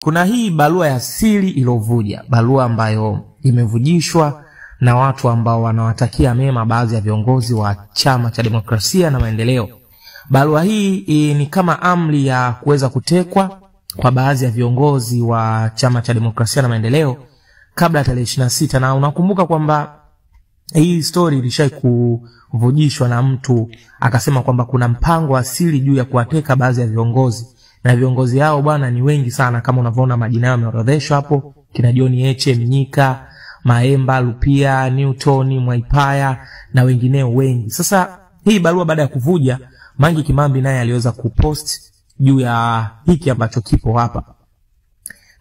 Kuna hii barua ya siri iliyovuja, barua ambayo imevujishwa na watu ambao wanawatakia mema baadhi ya viongozi wa Chama cha Demokrasia na Maendeleo. Barua hii ni kama amri ya kuweza kutekwa kwa baadhi ya viongozi wa Chama cha Demokrasia na Maendeleo kabla ya tarehe 26, na unakumbuka kwamba hii story ilishai kuvujishwa na mtu akasema kwamba kuna mpango wa siri juu ya kuwateka baadhi ya viongozi, na viongozi hao bwana ni wengi sana kama unavyoona majina yao yameorodheshwa hapo, kina John Heche, Mnyika, Maemba, Lupia, Newton, Mwaipaya na wengineo wengi. Sasa hii barua baada ya kuvuja, Mange Kimambi naye aliweza kupost juu ya hiki ambacho kipo hapa.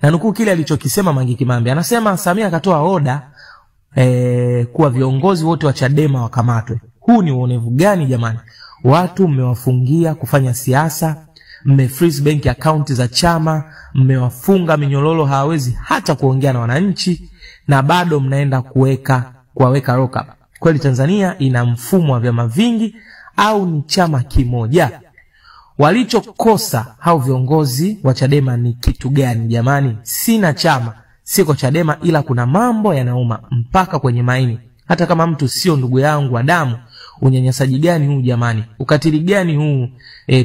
Na nukuu kile alichokisema Mange Kimambi, anasema Samia akatoa oda kuwa viongozi wote wa Chadema wakamatwe. Huu ni uonevu gani jamani? Watu mmewafungia kufanya siasa, mmefreeze bank account za chama, mmewafunga minyololo, hawawezi hata kuongea na wananchi, na bado mnaenda kuwaweka lock up. Kweli Tanzania ina mfumo wa vyama vingi au ni chama kimoja? Walichokosa hao viongozi wa Chadema ni kitu gani jamani? Sina chama, siko Chadema, ila kuna mambo yanauma mpaka kwenye maini. Hata kama mtu sio ndugu yangu wa damu, unyanyasaji gani huu jamani? Ukatili gani huu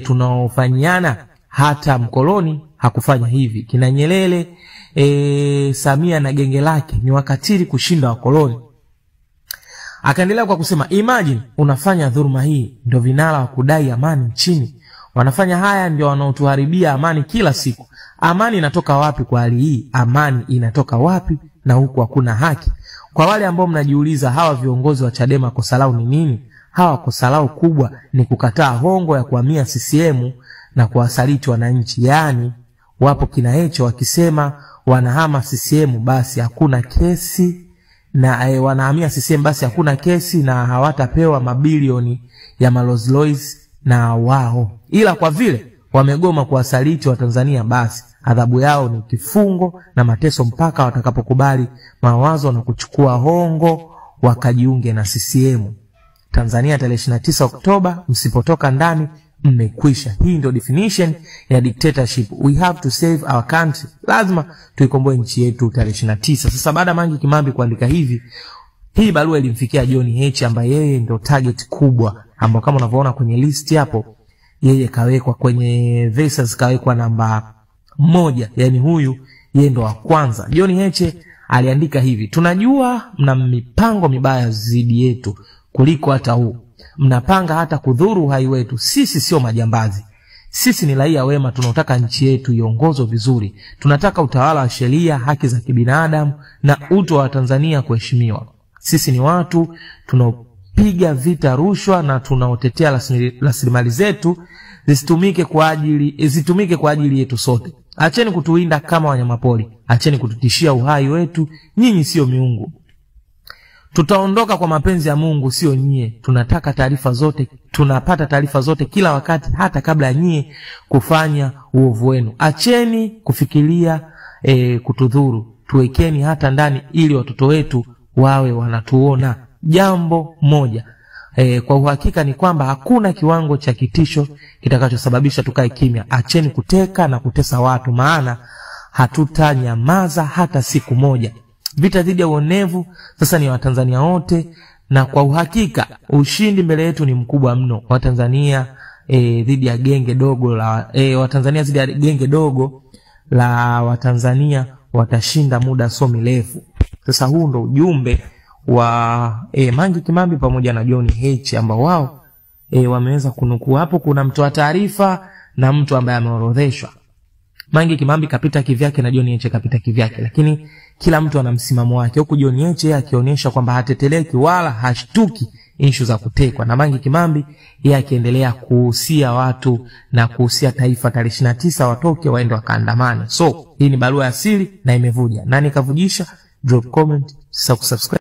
tunaofanyana? Hata mkoloni hakufanya hivi. Kina Nyerere, Samia na genge lake ni wakatili kushinda wakoloni. Akaendelea kwa kusema, imagine unafanya dhuluma hii, ndio vinara wa kudai amani nchini. Wanafanya haya ndio wanaotuharibia amani kila siku. Amani inatoka wapi kwa hali hii? Amani inatoka wapi na huku hakuna haki? Kwa wale ambao mnajiuliza hawa viongozi wa Chadema kosa lao ni nini? Hawa kosa lao kubwa ni kukataa hongo ya kuhamia CCM na kuwasaliti wananchi. Yaani wapo kina Heche wakisema wanahama CCM basi hakuna kesi, na wanahamia CCM basi hakuna kesi na hawatapewa mabilioni ya Rolls Royce na wao. Ila kwa vile wamegoma kuwasaliti wa Tanzania, basi adhabu yao ni kifungo na mateso mpaka watakapokubali mawazo na kuchukua hongo wakajiunge na CCM. Tanzania tarehe 29 Oktoba, msipotoka ndani mmekwisha. Hii ndio definition ya dictatorship. We have to save our country. Lazima tuikomboe nchi yetu tarehe 29. Sasa baada ya Mange Kimambi kuandika hivi, hii barua ilimfikia John Heche ambaye yeye ndio target kubwa, ambao kama unavyoona kwenye list hapo yeye kawekwa kwenye verses, kawekwa namba 1. Yani huyu yeye ndo wa kwanza. John Heche aliandika hivi: tunajua mna mipango mibaya zidi yetu kuliko hata huu. Mnapanga hata kudhuru uhai wetu. Sisi sio majambazi. Sisi ni raia wema, tunaotaka nchi yetu iongozwe vizuri. Tunataka utawala wa sheria, haki za kibinadamu na utu wa Tanzania kuheshimiwa. Sisi ni watu tunaopiga vita rushwa na tunaotetea rasilimali zetu zitumike kwa ajili yetu sote. Acheni kutuinda kama wanyamapori. Acheni kututishia uhai wetu. Nyinyi sio miungu. Tutaondoka kwa mapenzi ya Mungu, sio nyie. Tunapata taarifa zote kila wakati, hata kabla ya nyie kufanya uovu wenu. Acheni kufikiria kutudhuru. Tuwekeni hata ndani ili watoto wetu wawe wanatuona. Jambo moja kwa uhakika ni kwamba hakuna kiwango cha kitisho kitakachosababisha tukae kimya. Acheni kuteka na kutesa watu, maana hatutanyamaza hata siku moja. Vita dhidi ya uonevu sasa ni Watanzania wote, na kwa uhakika ushindi mbele yetu ni mkubwa mno. Watanzania dhidi ya genge dogo la Watanzania dhidi ya genge dogo la Watanzania watashinda muda so mirefu. Sasa huu ndo ujumbe wa Mange Kimambi pamoja na John Heche ambao wao wameweza kunukuu hapo. Kuna mtu wa taarifa na mtu ambaye ameorodheshwa. Mange Kimambi kapita kivyake na John Heche kapita kivyake, lakini kila mtu ana msimamo wake. Huku John Heche akionyesha kwamba hateteleki wala hashtuki issue za kutekwa, na Mange Kimambi yeye akiendelea kuhusia watu na kuhusia taifa tarehe 29 watoke waende wakaandamane. So hii ni barua ya siri na imevuja. Nani kavujisha? Drop comment, subscribe.